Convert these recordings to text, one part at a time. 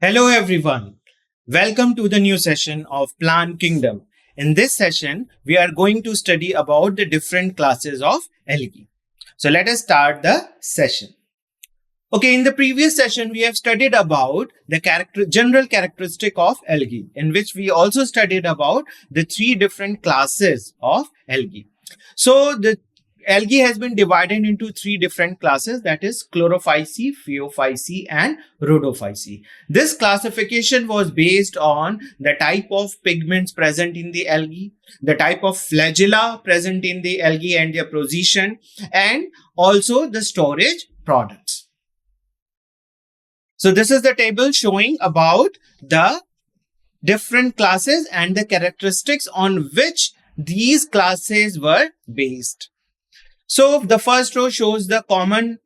Hello everyone. Welcome to the new session of Plant Kingdom. In this session, we are going to study about the different classes of algae. So let us start the session. Okay, in the previous session, we have studied about the general characteristic of algae, in which we also studied about the three different classes of algae. So the algae has been divided into three different classes, that is Chlorophyceae, phaeophyceae and Rhodophyceae. This classification was based on the type of pigments present in the algae, the type of flagella present in the algae and their position, and also the storage products. So this is the table showing about the different classes and the characteristics on which these classes were based. So the first row shows the common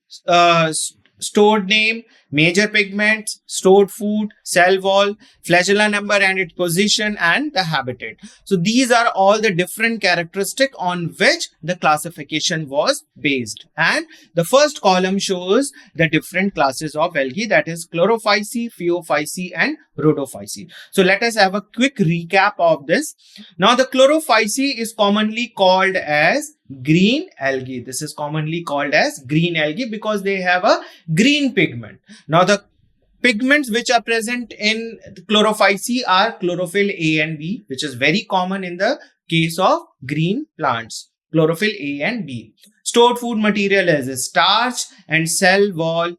stored name, major pigments, stored food, cell wall, flagella number and its position, and the habitat. So these are all the different characteristics on which the classification was based. And the first column shows the different classes of algae, that is Chlorophyceae, phaeophyceae and Rhodophyceae. So let us have a quick recap of this. Now the Chlorophyceae is commonly called as green algae. This is commonly called as green algae because they have a green pigment. Now the pigments which are present in Chlorophyceae are chlorophyll A and B, which is very common in the case of green plants. Chlorophyll A and B. Stored food material is starch, and cell wall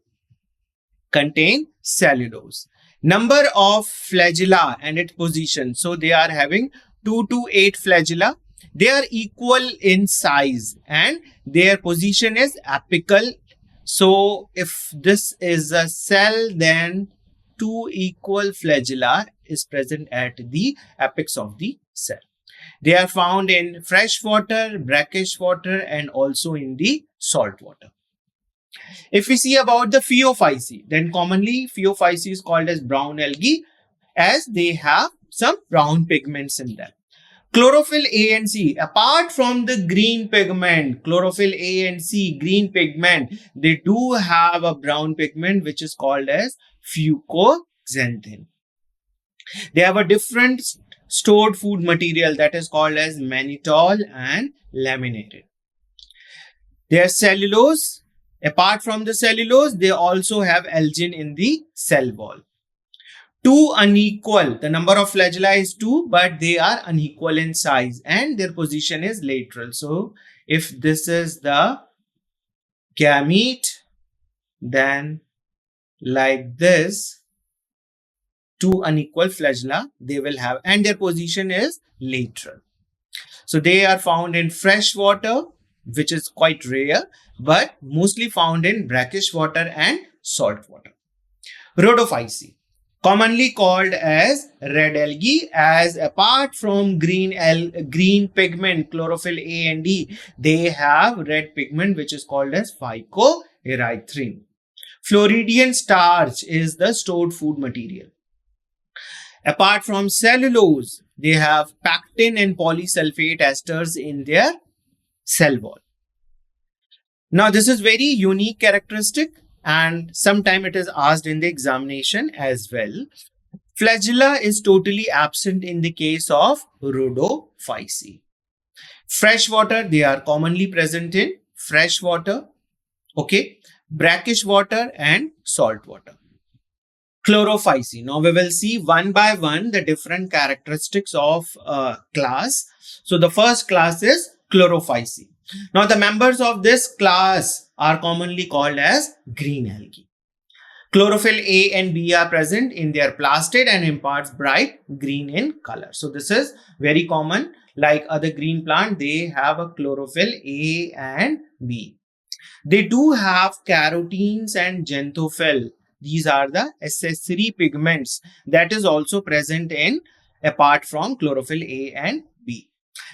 contain cellulose. Number of flagella and its position. So they are having 2 to 8 flagella. They are equal in size and their position is apical. So if this is a cell, then 2 equal flagella is present at the apex of the cell. They are found in fresh water, brackish water, and also in the salt water. If we see about the phaeophyceae, then commonly phaeophyceae is called as brown algae as they have some brown pigments in them. Chlorophyll A and C, apart from the green pigment, chlorophyll A and C, green pigment, they do have a brown pigment which is called as fucoxanthin. They have a different stored food material that is called as mannitol and laminated. Their cellulose, apart from the cellulose, they also have algin in the cell wall. 2 unequal, the number of flagella is 2, but they are unequal in size and their position is lateral. So if this is the gamete, then like this, 2 unequal flagella they will have and their position is lateral. So they are found in fresh water, which is quite rare, but mostly found in brackish water and salt water. Rhodophyceae, commonly called as red algae, as apart from green pigment chlorophyll A and D, they have red pigment which is called as phycoerythrin. Floridian starch is the stored food material. Apart from cellulose, they have pectin and polysulfate esters in their cell wall. Now this is very unique characteristic and sometime it is asked in the examination as well. Flagella is totally absent in the case of Rhodophyceae. Fresh water, they are commonly present in fresh water, okay, brackish water and salt water. Chlorophyceae. Now we will see one by one the different characteristics of class. So the first class is Chlorophyceae. Now the members of this class are commonly called as green algae. Chlorophyll A and B are present in their plastid and imparts bright green in color. So this is very common. Like other green plant, they have a chlorophyll A and B. They do have carotenes and xanthophyll. These are the accessory pigments that is also present in apart from chlorophyll A and B.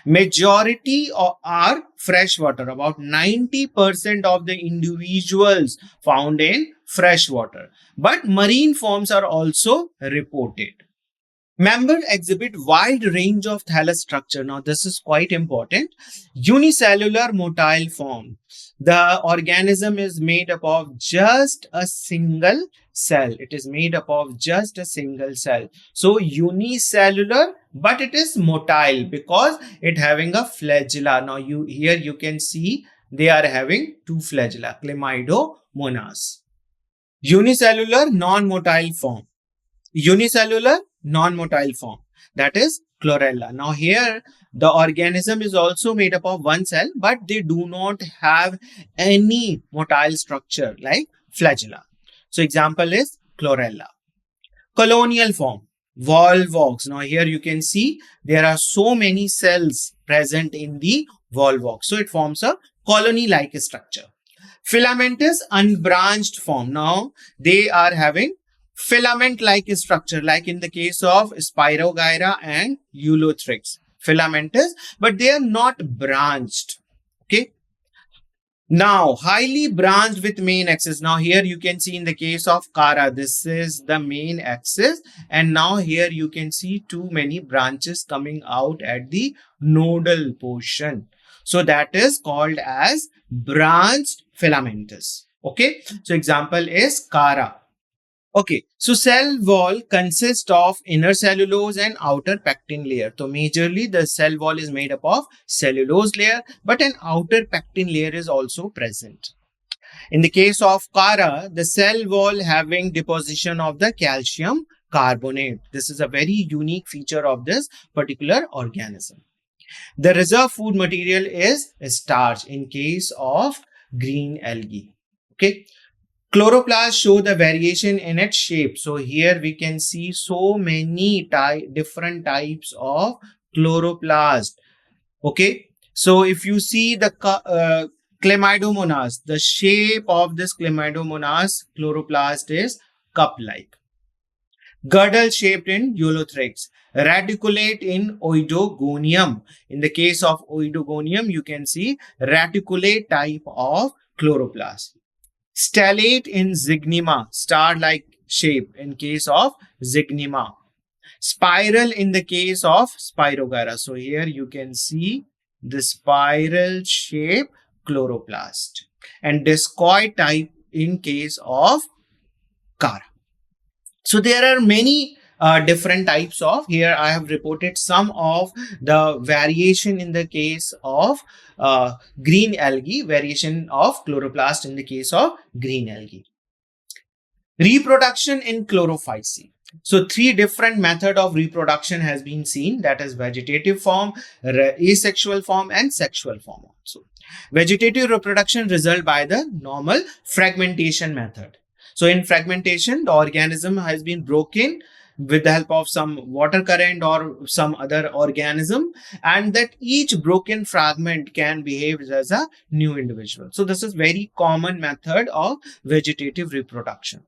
Majority are freshwater. About 90% of the individuals found in freshwater. But marine forms are also reported. Members exhibit wide range of thallus structure. Now, this is quite important. Unicellular motile form. The organism is made up of just a single cell. It is made up of just a single cell. So, unicellular, but it is motile because it having a flagella. Now, here you can see they are having two flagella, Chlamydomonas. Unicellular non-motile form. Unicellular non-motile form, that is chlorella. Now here the organism is also made up of one cell, but they do not have any motile structure like flagella. So example is chlorella. Colonial form, volvox. Now here you can see there are so many cells present in the volvox, so it forms a colony like structure. Filamentous unbranched form. Now they are having filament-like structure, like in the case of Spirogyra and Eulothrix. Filamentous, but they are not branched. Okay. Now, highly branched with main axis. Now, here you can see in the case of Cara, this is the main axis. And now here you can see too many branches coming out at the nodal portion. So that is called as branched filamentous. Okay. So example is Cara. Okay, so cell wall consists of inner cellulose and outer pectin layer. So majorly the cell wall is made up of cellulose layer, but an outer pectin layer is also present. In the case of Cara, the cell wall having deposition of the calcium carbonate. This is a very unique feature of this particular organism. The reserve food material is starch in case of green algae. Okay. Chloroplasts show the variation in its shape. So here we can see so many different types of chloroplast. Okay. So if you see the Chlamydomonas, the shape of this Chlamydomonas chloroplast is cup-like. Girdle shaped in Eulothrix. Reticulate in Oidogonium. In the case of Oidogonium, you can see reticulate type of chloroplast. Stellate in Zygnema, star-like shape in case of Zygnema. Spiral in the case of Spirogyra. So here you can see the spiral shape chloroplast. And discoid type in case of Cara. So there are many different types of, here I have reported some of the variation in the case of green algae, variation of chloroplast in the case of green algae. Reproduction in Chlorophyceae. So three different method of reproduction has been seen, that is vegetative form, asexual form and sexual form also. Vegetative reproduction result by the normal fragmentation method. So in fragmentation, the organism has been broken with the help of some water current or some other organism, and that each broken fragment can behave as a new individual. So this is very common method of vegetative reproduction.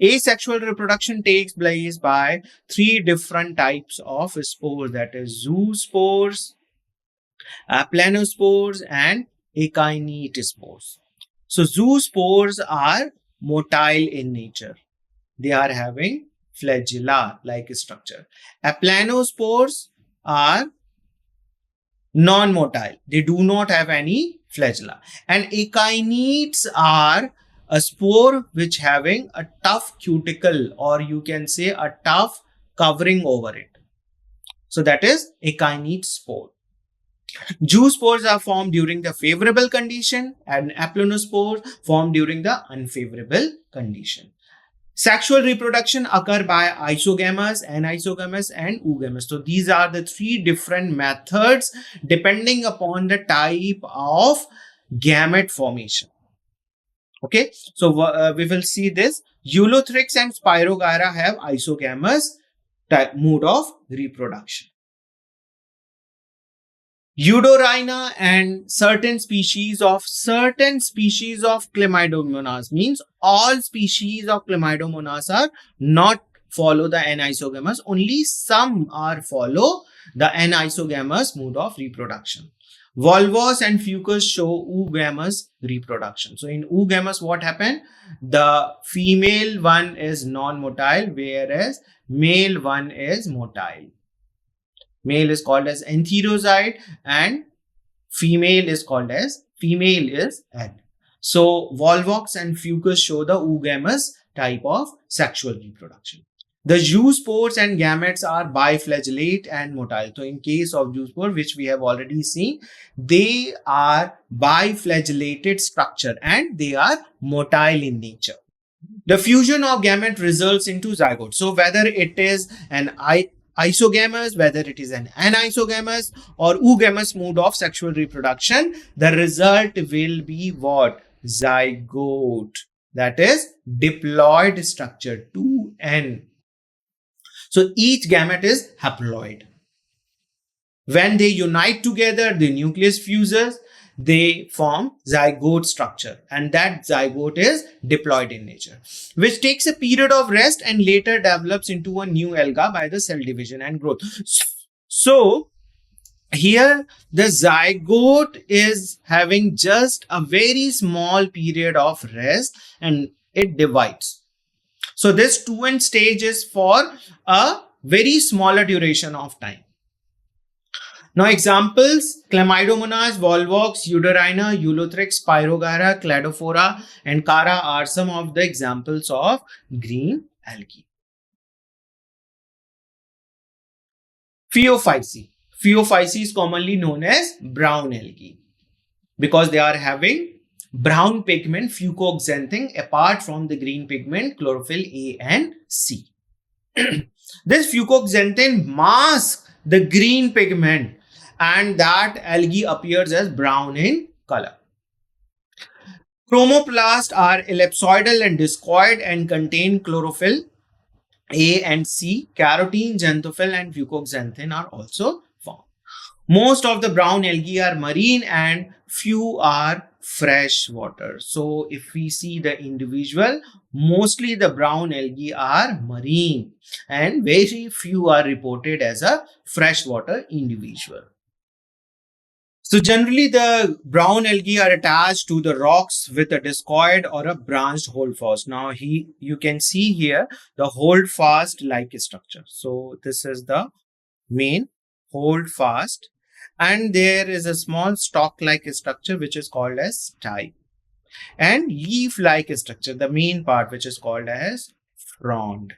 Asexual reproduction takes place by three different types of spores, that is zoospores, planospores and echinete spores. So zoospores are motile in nature. They are having flagella-like structure. Planospores are non-motile. They do not have any flagella. And echinetes are a spore which having a tough cuticle, or you can say a tough covering over it. So that is echinete spore. Zoospores are formed during the favorable condition and planospores formed during the unfavorable condition. Sexual reproduction occur by isogamous, anisogamous and oogamous. So these are the three different methods depending upon the type of gamete formation. Okay, so we will see this. Eulothrix and Spirogyra have isogamous mode of reproduction. Eudorhina and certain species of Chlamydomonas, means all species of Chlamydomonas are not follow the anisogamous, only some are follow the anisogamous mode of reproduction. Volvos and fucus show oogamous reproduction. So in oogamous, what happened? The female one is non-motile, whereas male one is motile. Male is called as entherozyte and female is egg. So volvox and fucus show the oogamous type of sexual reproduction. The zoospores and gametes are biflagellate and motile. So in case of zoospore, which we have already seen, they are biflagellated structure and they are motile in nature. The fusion of gamete results into zygote. So whether it is an isogamous, whether it is an anisogamous or oogamous mode of sexual reproduction, the result will be what? Zygote. That is diploid structure, 2N. So each gamete is haploid. When they unite together, the nucleus fuses, they form zygote structure, and that zygote is diploid in nature, which takes a period of rest and later develops into a new alga by the cell division and growth. So here the zygote is having just a very small period of rest and it divides. So this 2N stage is for a very smaller duration of time. Now examples: Chlamydomonas, Volvox, Euderina, Eulothrix, Pyrogyra, Cladophora and Chara are some of the examples of green algae. Phaeophyceae. Phaeophyceae is commonly known as brown algae because they are having brown pigment fucoxanthin apart from the green pigment chlorophyll A and C. This fucoxanthin masks the green pigment and that algae appears as brown in color. Chromoplasts are ellipsoidal and discoid and contain chlorophyll A and C. Carotene, xanthophyll and fucoxanthin are also found. Most of the brown algae are marine and few are fresh water. So if we see the individual, mostly the brown algae are marine and very few are reported as a freshwater individual. So generally the brown algae are attached to the rocks with a discoid or a branched holdfast. Now you can see here the holdfast like structure. So this is the main holdfast and there is a small stalk like structure which is called as stipe and leaf like structure, the main part which is called as frond.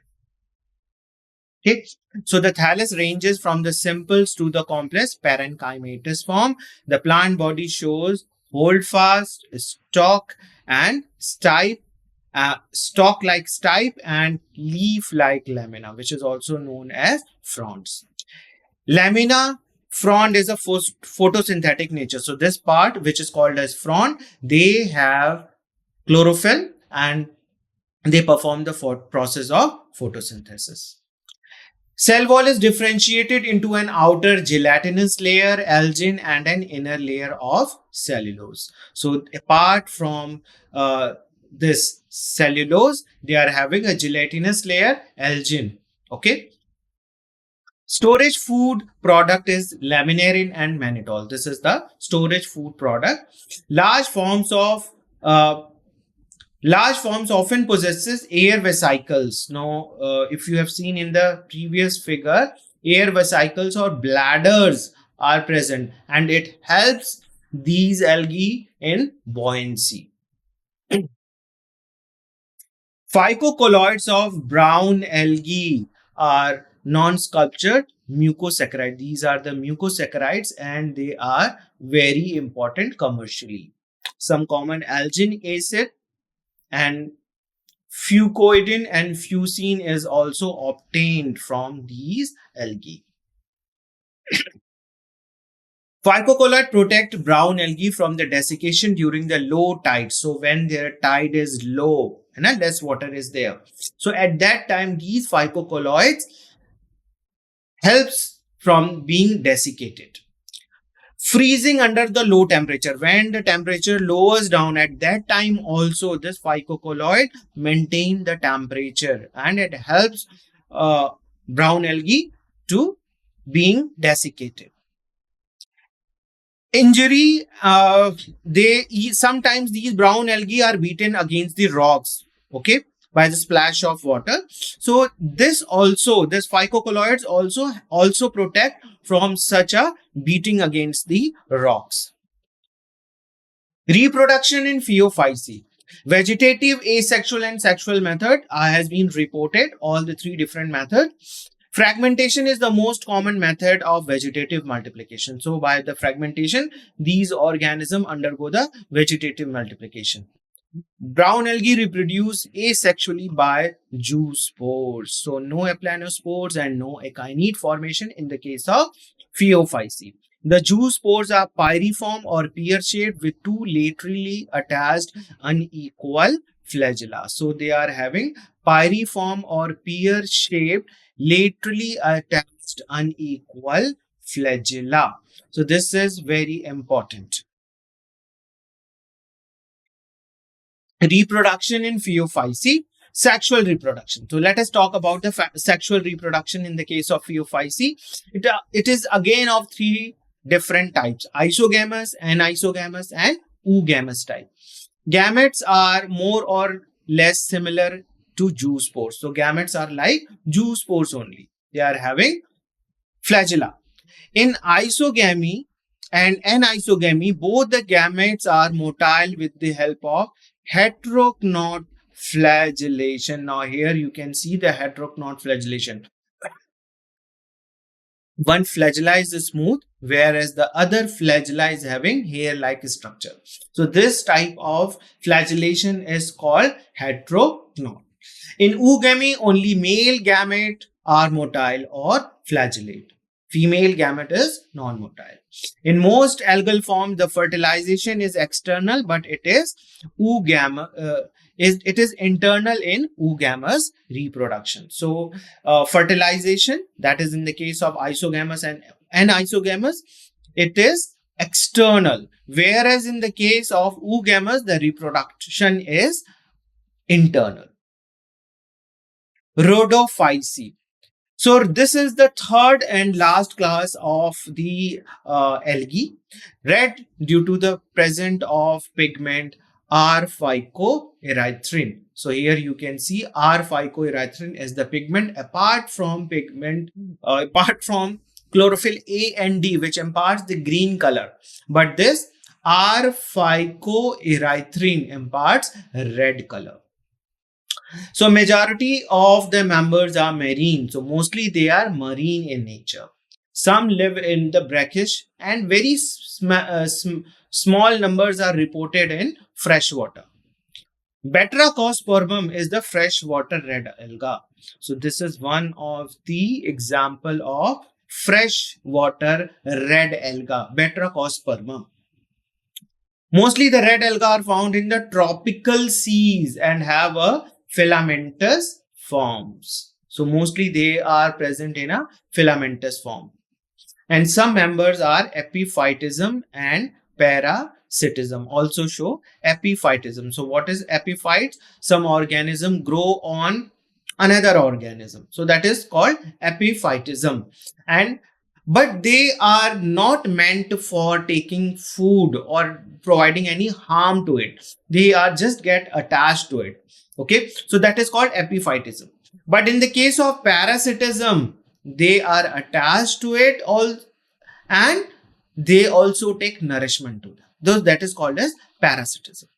Okay. So the thallus ranges from the simples to the complex parenchymatous form. The plant body shows holdfast, stalk and stipe, stalk-like stipe and leaf-like lamina, which is also known as fronds. Lamina frond is a photosynthetic nature. So this part which is called as frond, they have chlorophyll and they perform the process of photosynthesis. Cell wall is differentiated into an outer gelatinous layer, algin, and an inner layer of cellulose. So apart from this cellulose, they are having a gelatinous layer, algin. Okay. Storage food product is laminarin and mannitol. This is the storage food product. Large forms often possesses air vesicles. Now, if you have seen in the previous figure, air vesicles or bladders are present and it helps these algae in buoyancy. Phycocolloids of brown algae are non-sculptured mucosaccharide. These are the mucosaccharides and they are very important commercially. Some common alginic acid and fucoidin and fucine is also obtained from these algae. Phycocolloid protect brown algae from the desiccation during the low tide. So when their tide is low and less water is there, so at that time these phycocolloids helps from being desiccated. Freezing under the low temperature. When the temperature lowers down, at that time also this phycocolloid maintain the temperature and it helps brown algae to being desiccated. Injury, sometimes these brown algae are beaten against the rocks, okay, by the splash of water. So this phycocolloids also protect from such a beating against the rocks. Reproduction in phaeophyceae. Vegetative, asexual, and sexual method has been reported, all the three different methods. Fragmentation is the most common method of vegetative multiplication. So by the fragmentation, these organisms undergo the vegetative multiplication. Brown algae reproduce asexually by zoospores. So no aplanospores and no echinid formation in the case of phaeophyceae. The zoospores are pyriform or pear-shaped with two laterally attached unequal flagella. So they are having pyriform or pear-shaped laterally attached unequal flagella. So this is very important. Reproduction in phaeophyceae, sexual reproduction. So let us talk about the sexual reproduction in the case of phaeophyceae. It is again of three different types: isogamous, anisogamous, and oogamous type. Gametes are more or less similar to zoospores. So gametes are like zoospores only. They are having flagella. In isogamy and anisogamy, both the gametes are motile with the help of heterognate flagellation. Now here you can see the heterognate flagellation. One flagella is smooth, whereas the other flagella is having hair-like structure. So this type of flagellation is called heterognate. In oogamy, only male gamete are motile or flagellate. Female gamete is non-motile. In most algal forms, the fertilization is external, but it is internal in oogamous reproduction. So fertilization, that is in the case of isogamous and anisogamous, it is external, whereas in the case of oogamous, the reproduction is internal. Rhodophyceae. So this is the third and last class of the algae. Red due to the presence of pigment R-phycoerythrin. So here you can see R-phycoerythrin is the pigment apart from chlorophyll A and D, which imparts the green color. But this R-phycoerythrin imparts red color. So majority of the members are marine. So mostly they are marine in nature. Some live in the brackish and very small numbers are reported in freshwater. Batrachospermum is the freshwater red alga. So this is one of the example of freshwater red alga, Batrachospermum. Mostly the red alga are found in the tropical seas and have a filamentous forms. So mostly they are present in a filamentous form. And some members are epiphytism and parasitism. Also show epiphytism. So what is epiphytes? Some organism grow on another organism. So that is called epiphytism. But they are not meant for taking food or providing any harm to it. They are just get attached to it. Okay, so that is called epiphytism. But in the case of parasitism, they are attached to it all and they also take nourishment to them. Thus, that is called as parasitism.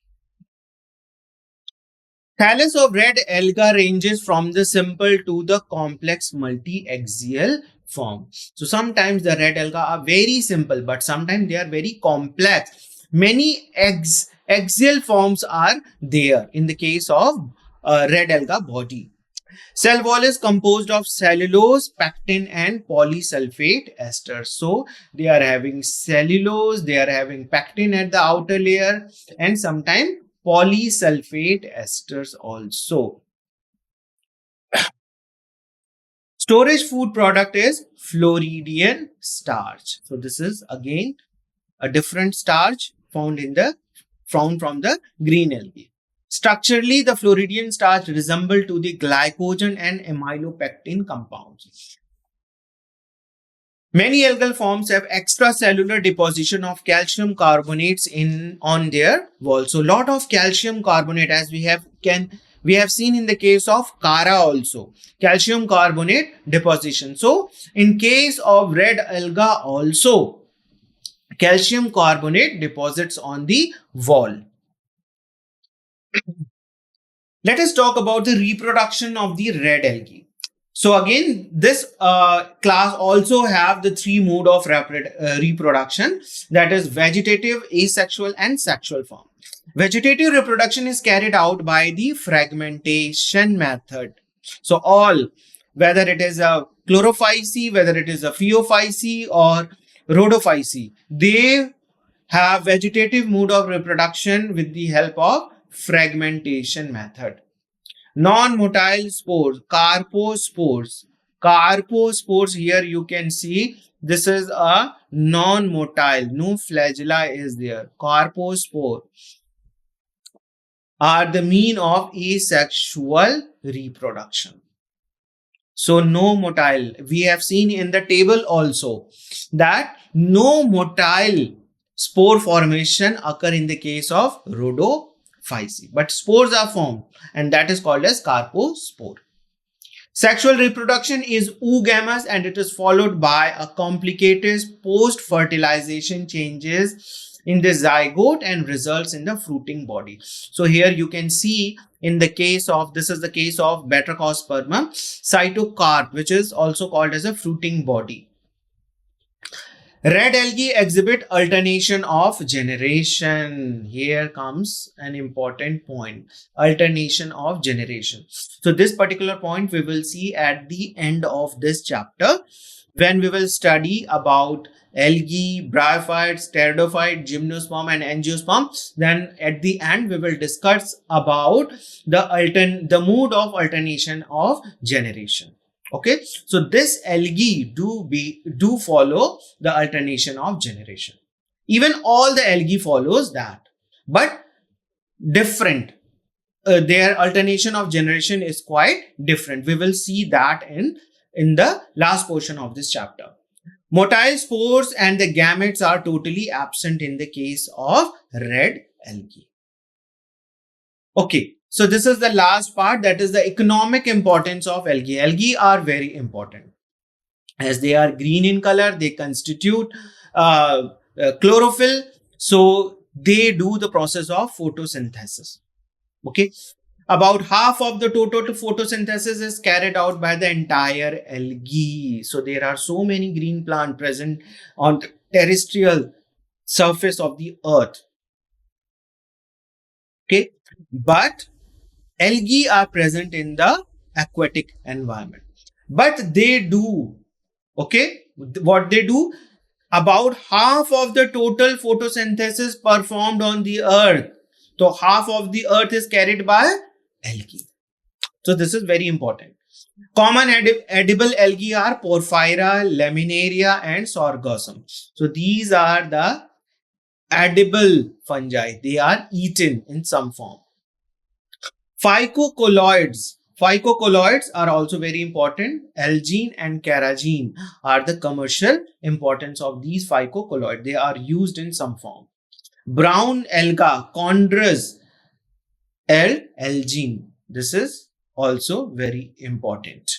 Thallus of red alga ranges from the simple to the complex multi-axial form. So sometimes the red alga are very simple, but sometimes they are very complex. Many axial forms are there in the case of red alga body. Cell wall is composed of cellulose, pectin, and polysulfate esters. So they are having cellulose, they are having pectin at the outer layer, and sometimes polysulfate esters also. Storage food product is Floridian starch. So this is again a different starch found from the green algae. Structurally, the Floridian starch resemble to the glycogen and amylopectin compounds. Many algal forms have extracellular deposition of calcium carbonates on their wall. So lot of calcium carbonate, as we have seen in the case of Kara also, calcium carbonate deposition. So in case of red alga also, calcium carbonate deposits on the wall. Let us talk about the reproduction of the red algae. So again, this class also have the three mode of reproduction, that is vegetative, asexual and sexual form. Vegetative reproduction is carried out by the fragmentation method. So all, whether it is a Chlorophyceae, whether it is a phaeophyceae or Rhodophyceae, they have vegetative mode of reproduction with the help of fragmentation method. Non-motile spores, carpospores. Carpospores, here you can see this is a non-motile, no flagella is there. Carpospore are the mean of asexual reproduction. So no motile. We have seen in the table also that no motile spore formation occur in the case of Rhodophyceae, but spores are formed and that is called as carpospore. Sexual reproduction is oogamous and it is followed by a complicated post-fertilization changes in the zygote and results in the fruiting body. So here you can see in the case of, this is the case of Batrachospermum, cytocarp, which is also called as a fruiting body. Red algae exhibit alternation of generation. Here comes an important point, alternation of generation. So this particular point we will see at the end of this chapter when we will study about algae, bryophytes, pteridophyte, gymnosperm and angiosperm. Then at the end we will discuss about the mode of alternation of generation. Okay, so this algae do follow the alternation of generation. Even all the algae follows that, but different. Their alternation of generation is quite different. We will see that in the last portion of this chapter. Motile spores and the gametes are totally absent in the case of red algae. Okay. So this is the last part, that is the economic importance of algae. Algae are very important. As they are green in color, they constitute chlorophyll. So they do the process of photosynthesis. Okay. About half of the total photosynthesis is carried out by the entire algae. So there are so many green plants present on the terrestrial surface of the earth. Okay. But algae are present in the aquatic environment, but they do, okay, what they do, about half of the total photosynthesis performed on the earth. So half of the earth is carried by algae. So this is very important. Common edible algae are Porphyra, Laminaria and Sorghosum. So these are the edible fungi. They are eaten in some form. Phycocolloids are also very important. Algene and carrageen are the commercial importance of these phycocolloids. They are used in some form. Brown alga, Chondrus algene. This is also very important.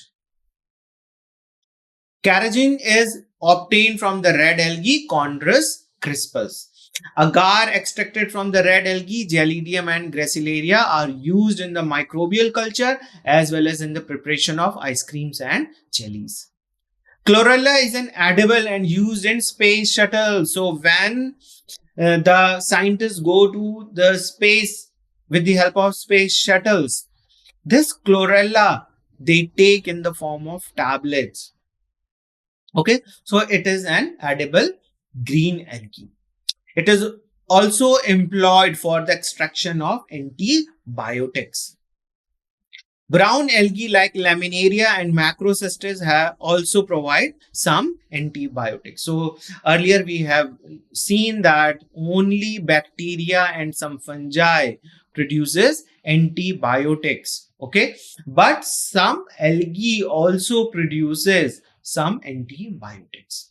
Carrageen is obtained from the red algae Chondrus crispus. Agar extracted from the red algae, Gelidium and Gracilaria are used in the microbial culture as well as in the preparation of ice creams and jellies. Chlorella is an edible and used in space shuttle. So when the scientists go to the space with the help of space shuttles, this chlorella they take in the form of tablets. Okay, so it is an edible green algae. It is also employed for the extraction of antibiotics. Brown algae like Laminaria and Macrocystis have also provide some antibiotics. So earlier we have seen that only bacteria and some fungi produces antibiotics. Okay, but some algae also produces some antibiotics.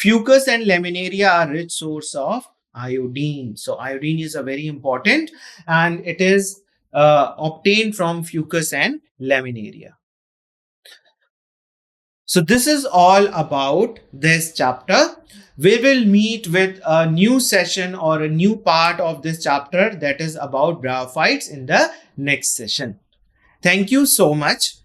Fucus and laminaria are rich source of iodine. So iodine is a very important, and it is obtained from fucus and laminaria. So this is all about this chapter. We will meet with a new session or a new part of this chapter that is about bryophytes in the next session. Thank you so much.